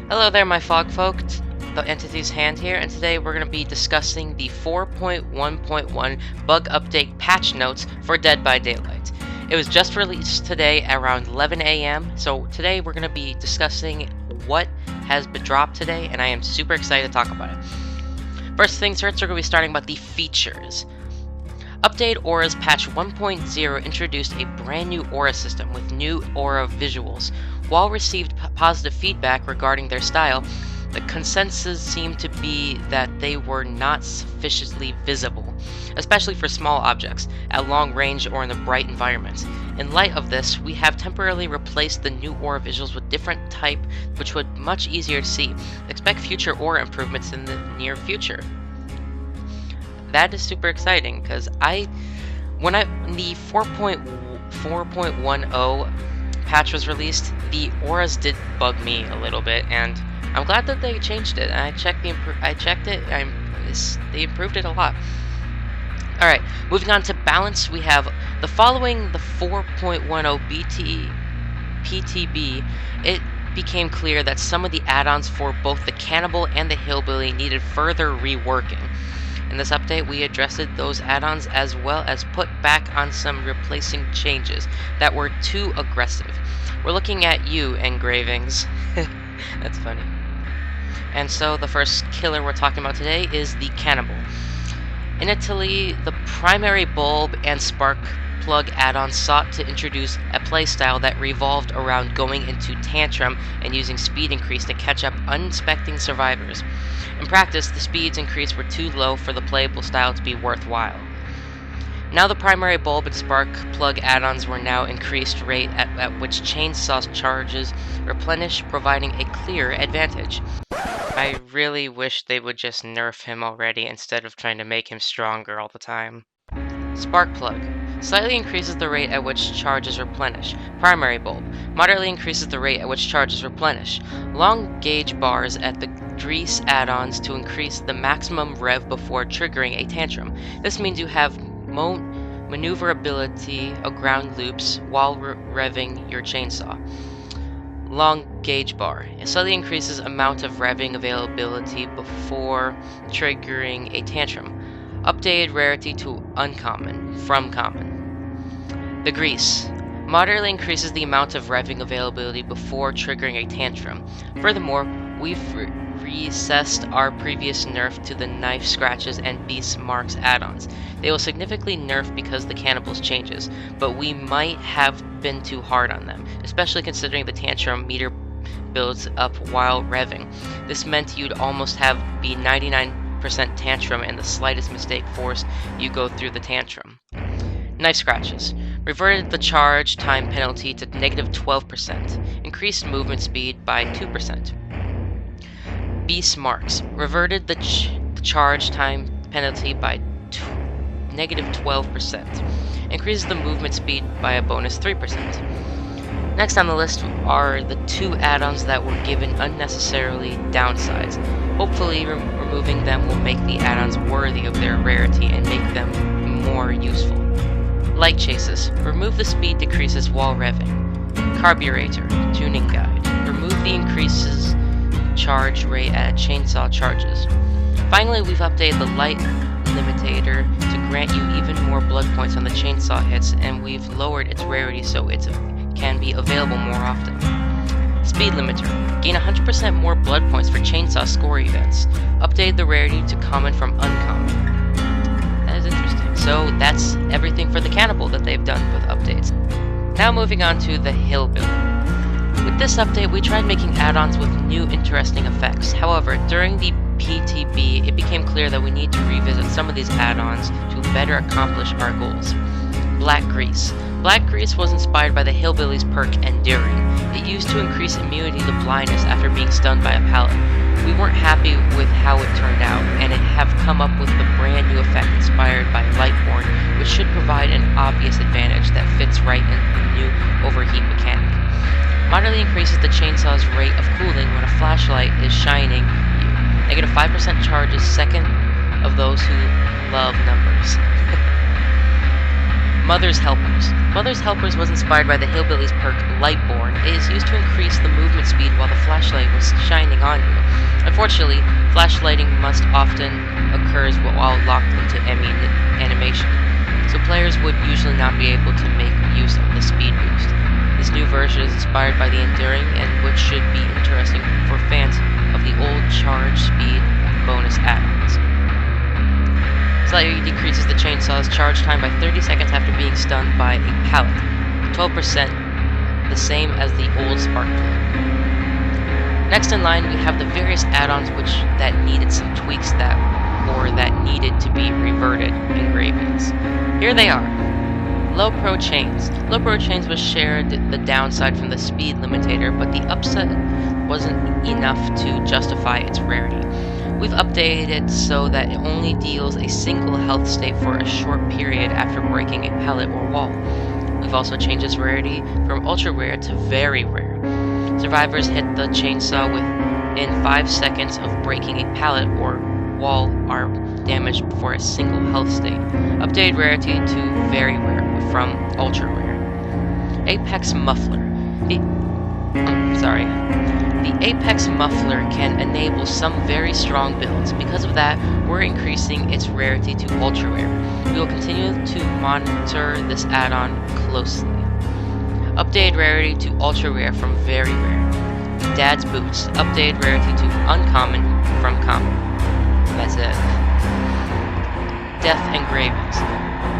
Hello there, my fog folk. The Entity's Hand here, and today we're going to be discussing the 4.1.1 bug update patch notes for Dead by Daylight. It was just released today around 11 a.m., so today we're going to be discussing what has been dropped today, and I am super excited to talk about it. First things first, we're going to be starting about the features. Update Aura's patch 1.0 introduced a brand new Aura system with new Aura visuals. While received positive feedback regarding their style, the consensus seemed to be that they were not sufficiently visible, especially for small objects, at long range or in the bright environments. In light of this, we have temporarily replaced the new Aura visuals with different type, which would be much easier to see. Expect future Aura improvements in the near future. That is super exciting, because the 4.10 patch was released, the auras did bug me a little bit, and I'm glad that they changed it. I checked it. They improved it a lot. All right, moving on to balance, we have the following: the 4.10 PTB. It became clear that some of the add-ons for both the Cannibal and the Hillbilly needed further reworking. In this update, we addressed those add-ons as well as put back on some replacing changes that were too aggressive. We're looking at you, engravings. That's funny. And so the first killer we're talking about today is the Cannibal. In Italy, the primary bulb and spark plug add-on sought to introduce a playstyle that revolved around going into tantrum and using speed increase to catch up unsuspecting survivors. In practice, the speeds increased were too low for the playable style to be worthwhile. Now the primary bulb and spark plug add-ons were now increased rate at which chainsaw charges replenish, providing a clear advantage. I really wish they would just nerf him already instead of trying to make him stronger all the time. Spark plug slightly increases the rate at which charges replenish. Primary bulb moderately increases the rate at which charges replenish. Long gauge bars at the grease add-ons to increase the maximum rev before triggering a tantrum. This means you have maneuverability of ground loops while revving your chainsaw. Long gauge bar. It slightly increases amount of revving availability before triggering a tantrum. Updated rarity to uncommon from common. The grease moderately increases the amount of revving availability before triggering a tantrum. Furthermore, we've recessed our previous nerf to the knife scratches and beast marks add-ons. They will significantly nerf because the Cannibal's changes, but we might have been too hard on them, especially considering the tantrum meter builds up while revving. This meant you'd almost have be 99% tantrum, and the slightest mistake forced you go through the tantrum. Knife scratches reverted the charge time penalty to negative 12%, increased movement speed by 2%. Beast marks reverted the charge time penalty by negative 12%, increases the movement speed by a bonus 3%. Next on the list are the two add-ons that were given unnecessarily downsides. Hopefully removing them will make the add-ons worthy of their rarity and make them more useful. Light chases. Remove the speed decreases while revving. Carburetor. Tuning guide. Remove the increases charge rate at chainsaw charges. Finally, we've updated the light limitator to grant you even more blood points on the chainsaw hits, and we've lowered its rarity so it can be available more often. Speed limiter. Gain 100% more blood points for chainsaw score events. Update the rarity to common from uncommon. That is interesting. So that's everything for the Cannibal that they've done with updates. Now moving on to the Hillbilly. With this update, we tried making add-ons with new interesting effects. However, during the PTB, it became clear that we need to revisit some of these add-ons to better accomplish our goals. Black Grease. Black Grease was inspired by the Hillbilly's perk Enduring. It used to increase immunity to blindness after being stunned by a pallet. We weren't happy with how it turned out, and have come up with the brand new effect inspired by Lightborn, which should provide an obvious advantage that fits right in the new overheat mechanic. Moderately increases the chainsaw's rate of cooling when a flashlight is shining you. Negative 5% charges second of those who love numbers. Mother's Helpers. Mother's Helpers was inspired by the Hillbillies perk Lightborn. It is used to increase the movement speed while the flashlight was shining on you. Unfortunately, flashlighting must often occurs while locked into animation, so players would usually not be able to make use of the speed boost. This new version is inspired by the Enduring, and which should be interesting for fans of the old charge speed bonus add-ons. Slightly decreases the chainsaw's charge time by 30 seconds after being stunned by a pallet, 12%, the same as the old spark plug. Next in line, we have the various add-ons that needed some tweaks that needed to be reverted engravings. Here they are. Low Pro Chains. Low Pro Chains was shared the downside from the speed limitator, but the upside wasn't enough to justify its rarity. We've updated it so that it only deals a single health state for a short period after breaking a pallet or wall. We've also changed its rarity from ultra rare to very rare. Survivors hit the chainsaw within 5 seconds of breaking a pallet or wall are damaged for a single health state. Updated rarity to very rare from ultra rare. Apex Muffler. The Apex Muffler can enable some very strong builds. Because of that, we're increasing its rarity to ultra rare. We will continue to monitor this add-on closely. Updated rarity to ultra rare from very rare. Dad's Boots. Updated rarity to uncommon from common. That's it. Death Engravings.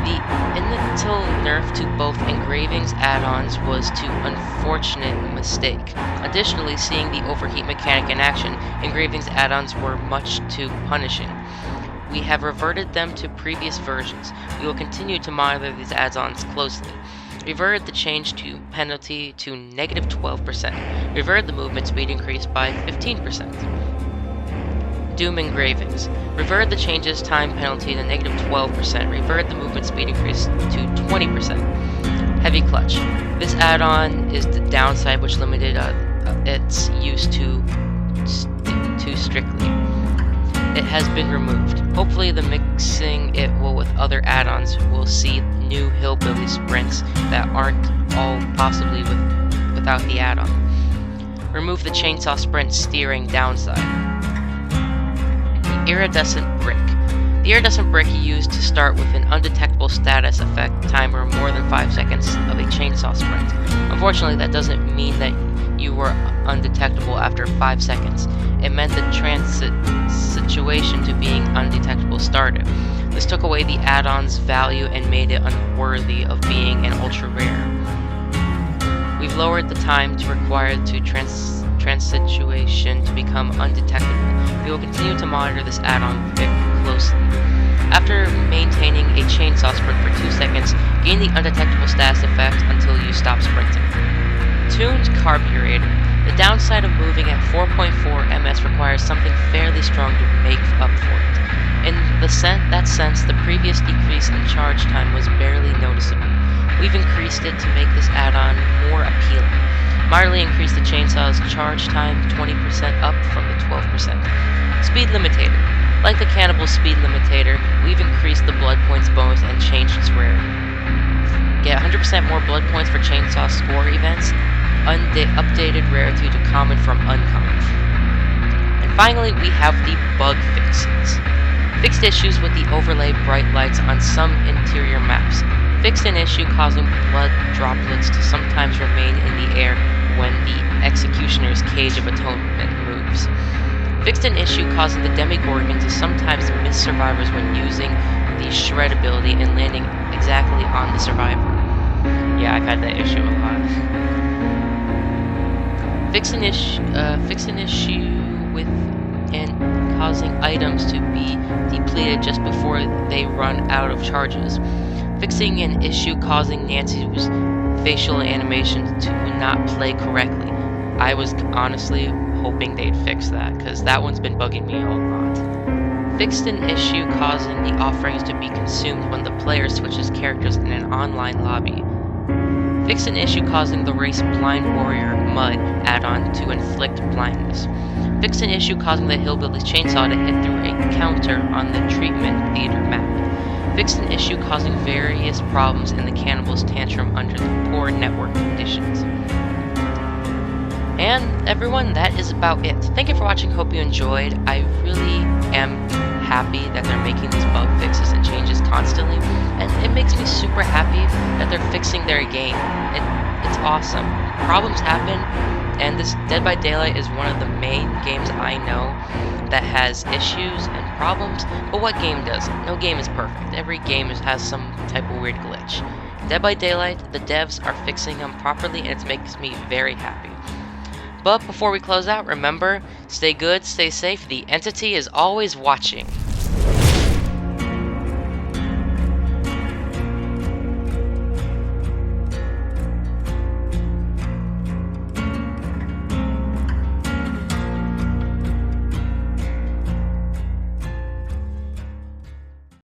The initial nerf to both engravings add-ons was to unfortunate mistake. Additionally, seeing the overheat mechanic in action, engravings add-ons were much too punishing. We have reverted them to previous versions. We will continue to monitor these add-ons closely. Reverted the change to penalty to -12%. Reverted the movement speed increase by 15%. Doom Engravings. Reverted the changes time penalty to -12%. Reverted the movement speed increase to 20%. Heavy Clutch. This add-on is the downside, which limited its use too strictly. It has been removed. Hopefully the mixing it with other add-ons will see new hillbilly sprints that aren't all possibly without the add-on. Remove the chainsaw sprint steering downside. Iridescent Brick. The iridescent brick used to start with an undetectable status effect timer more than 5 seconds of a chainsaw sprint. Unfortunately, that doesn't mean that you were undetectable after 5 seconds. It meant the situation to being undetectable started. This took away the add-on's value and made it unworthy of being an ultra rare. We've lowered the time required to situation to become undetectable. We will continue to monitor this add-on closely. After maintaining a chainsaw sprint for 2 seconds, gain the undetectable status effect until you stop sprinting. Tuned Carburetor. The downside of moving at 4.4 ms requires something fairly strong to make up for it. In that sense, the previous decrease in charge time was barely noticeable. We've increased it to make this add-on more appealing. Moderately increased the chainsaw's charge time 20% up from the 12%. Speed Limitator. Like the Cannibal Speed Limitator, we've increased the blood points bonus and changed its rarity. Get 100% more blood points for chainsaw score events. Updated rarity to common from uncommon. And finally, we have the bug fixes. Fixed issues with the overlaid bright lights on some interior maps. Fixed an issue causing blood droplets to sometimes remain in the air when the Executioner's Cage of Atonement moves. Fixed an issue causing the Demigorgon to sometimes miss survivors when using the Shred ability and landing exactly on the survivor. Yeah, I've had that issue a lot. Fixed an issue with causing items to be depleted just before they run out of charges. Fixing an issue causing Nancy's facial animation to not play correctly. I was honestly hoping they'd fix that, because that one's been bugging me a lot. Fixed an issue causing the offerings to be consumed when the player switches characters in an online lobby. Fixed an issue causing the race Blind Warrior Mud add-on to inflict blindness. Fixed an issue causing the Hillbilly's chainsaw to hit through a counter on the treatment theater map. fixed an issue causing various problems in the Cannibal's tantrum under the poor network conditions. And everyone, that is about it. Thank you for watching, hope you enjoyed. I really am happy that they're making these bug fixes and changes constantly, and it makes me super happy that they're fixing their game. It's awesome. Problems happen, and this Dead by Daylight is one of the main games I know that has issues and problems, but what game doesn't? No game is perfect. Every game has some type of weird glitch. Dead by Daylight, the devs are fixing them properly, and it makes me very happy. But before we close out, remember, stay good, stay safe, the entity is always watching.